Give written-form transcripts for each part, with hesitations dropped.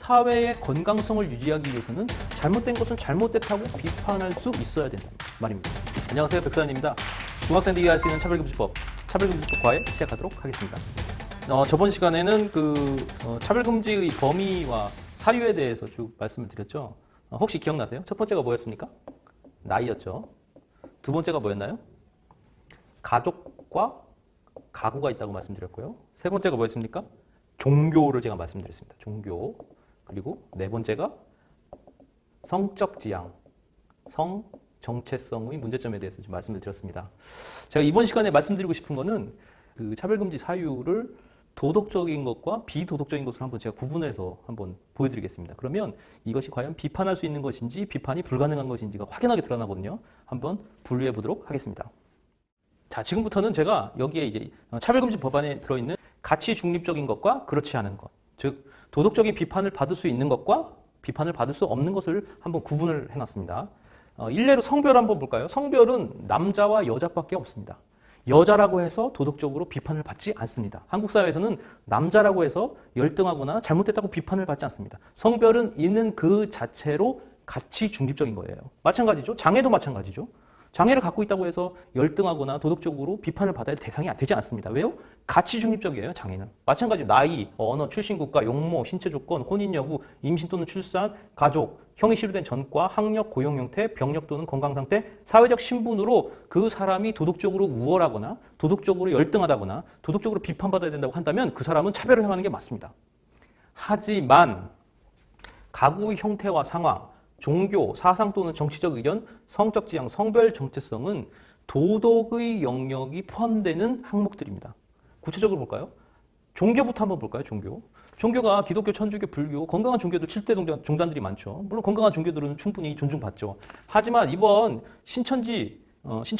사회의 건강성을 유지하기 위해서는 잘못된 것은 잘못됐다고 비판할 수 있어야 된다 말입니다. 안녕하세요, 백사연입니다. 중학생들이 이해할 수 있는 차별금지법, 차별금지법 과외 시작하도록 하겠습니다. 저번 시간에는 차별금지의 범위와 사유에 대해서 쭉 말씀을 드렸죠. 혹시 기억나세요? 첫 번째가 뭐였습니까? 나이였죠. 두 번째가 뭐였나요? 가족과 가구가 있다고 말씀드렸고요. 세 번째가 뭐였습니까? 종교를 제가 말씀드렸습니다. 종교. 그리고 네 번째가 성적 지향, 성 정체성의 문제점에 대해서 좀 말씀을 드렸습니다. 제가 이번 시간에 말씀드리고 싶은 거는 그 차별금지 사유를 도덕적인 것과 비도덕적인 것을 한번 제가 구분해서 한번 보여드리겠습니다. 그러면 이것이 과연 비판할 수 있는 것인지 비판이 불가능한 것인지가 확연하게 드러나거든요. 한번 분류해 보도록 하겠습니다. 자, 지금부터는 제가 여기에 이제 차별금지 법안에 들어있는 가치 중립적인 것과 그렇지 않은 것, 즉 도덕적인 비판을 받을 수 있는 것과 비판을 받을 수 없는 것을 한번 구분을 해놨습니다. 일례로 성별 한번 볼까요? 성별은 남자와 여자밖에 없습니다. 여자라고 해서 도덕적으로 비판을 받지 않습니다. 한국 사회에서는 남자라고 해서 열등하거나 잘못됐다고 비판을 받지 않습니다. 성별은 있는 그 자체로 가치 중립적인 거예요. 마찬가지죠. 장애도 마찬가지죠. 장애를 갖고 있다고 해서 열등하거나 도덕적으로 비판을 받아야 대상이 되지 않습니다. 왜요? 가치 중립적이에요, 장애는. 마찬가지로 나이, 언어, 출신 국가, 용모, 신체 조건, 혼인 여부, 임신 또는 출산, 가족, 형이 시효된 전과, 학력, 고용 형태, 병력 또는 건강 상태, 사회적 신분으로 그 사람이 도덕적으로 우월하거나 도덕적으로 열등하다거나 도덕적으로 비판받아야 된다고 한다면 그 사람은 차별을 행하는 게 맞습니다. 하지만 가구의 형태와 상황, 종교, 사상 또는 정치적 의견, 성적 지향, 성별 정체성은 도덕의 영역이 포함되는 항목들입니다. 구체적으로 볼까요? 종교부터 한번 볼까요? 종교가 기독교, 천주교, 불교, 건강한 종교들 7대 종단들이 많죠. 물론 건강한 종교들은 충분히 존중받죠. 하지만 이번 신천지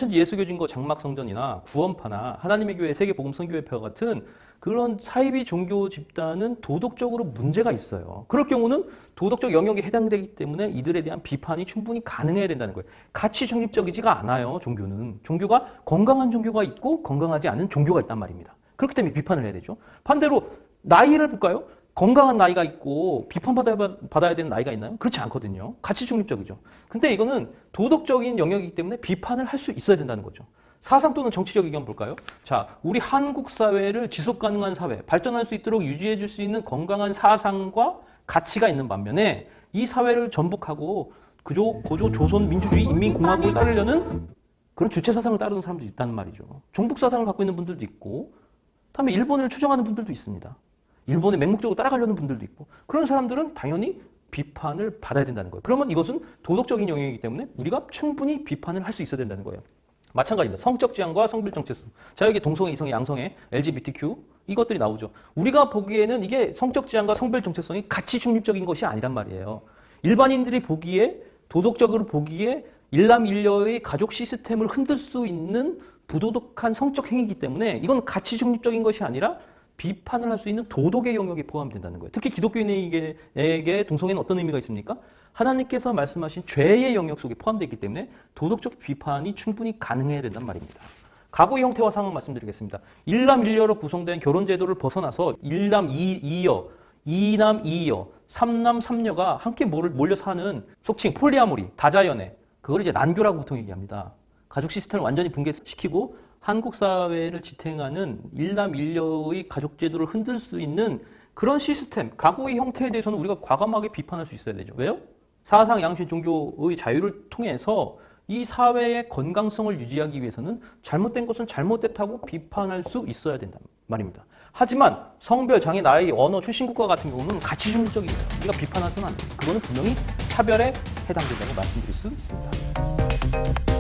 예수교진거 장막성전이나 구원파나 하나님의 교회 세계복음선교회와 같은 그런 사이비 종교 집단은 도덕적으로 문제가 있어요. 그럴 경우는 도덕적 영역에 해당되기 때문에 이들에 대한 비판이 충분히 가능해야 된다는 거예요. 가치 중립적이지가 않아요, 종교는. 종교가 건강한 종교가 있고 건강하지 않은 종교가 있단 말입니다. 그렇기 때문에 비판을 해야 되죠. 반대로 나이를 볼까요? 건강한 나이가 있고 비판받아야 되는 나이가 있나요? 그렇지 않거든요. 가치 중립적이죠. 근데 이거는 도덕적인 영역이기 때문에 비판을 할 수 있어야 된다는 거죠. 사상 또는 정치적 의견 볼까요? 자, 우리 한국 사회를 지속 가능한 사회, 발전할 수 있도록 유지해 줄 수 있는 건강한 사상과 가치가 있는 반면에 이 사회를 전복하고 고조 조선 민주주의 인민공화국을 따르려는 그런 주체 사상을 따르는 사람들이 있다는 말이죠. 종북 사상을 갖고 있는 분들도 있고, 다음에 일본을 추종하는 분들도 있습니다. 일본에 맹목적으로 따라가려는 분들도 있고, 그런 사람들은 당연히 비판을 받아야 된다는 거예요. 그러면 이것은 도덕적인 영역이기 때문에 우리가 충분히 비판을 할 수 있어야 된다는 거예요. 마찬가지입니다. 성적 지향과 성별 정체성. 자, 여기 동성애, 이성애, 양성애, LGBTQ 이것들이 나오죠. 우리가 보기에는 이게 성적 지향과 성별 정체성이 가치 중립적인 것이 아니란 말이에요. 일반인들이 보기에, 도덕적으로 보기에 일남일녀의 가족 시스템을 흔들 수 있는 부도덕한 성적 행위이기 때문에 이건 가치 중립적인 것이 아니라 비판을 할 수 있는 도덕의 영역에 포함된다는 거예요. 특히 기독교인에게 동성애는 어떤 의미가 있습니까? 하나님께서 말씀하신 죄의 영역 속에 포함되어 있기 때문에 도덕적 비판이 충분히 가능해야 된단 말입니다. 가구의 형태와 상황 말씀드리겠습니다. 일남일녀로 구성된 결혼제도를 벗어나서 일남 이여, 이남 이여, 삼남 삼녀가 함께 몰려 사는 속칭 폴리아모리, 다자연애, 그걸 이제 난교라고 보통 얘기합니다. 가족 시스템을 완전히 붕괴시키고 한국 사회를 지탱하는 일남일녀의 가족 제도를 흔들 수 있는 그런 시스템, 가구의 형태에 대해서는 우리가 과감하게 비판할 수 있어야 되죠. 왜요? 사상, 양심, 종교의 자유를 통해서 이 사회의 건강성을 유지하기 위해서는 잘못된 것은 잘못됐다고 비판할 수 있어야 된단 말입니다. 하지만 성별, 장애, 나이, 언어, 출신 국가 같은 경우는 가치 중립적이에요. 우리가 비판해서는 안 돼요. 그거는 분명히 차별에 해당된다고 말씀드릴 수 있습니다.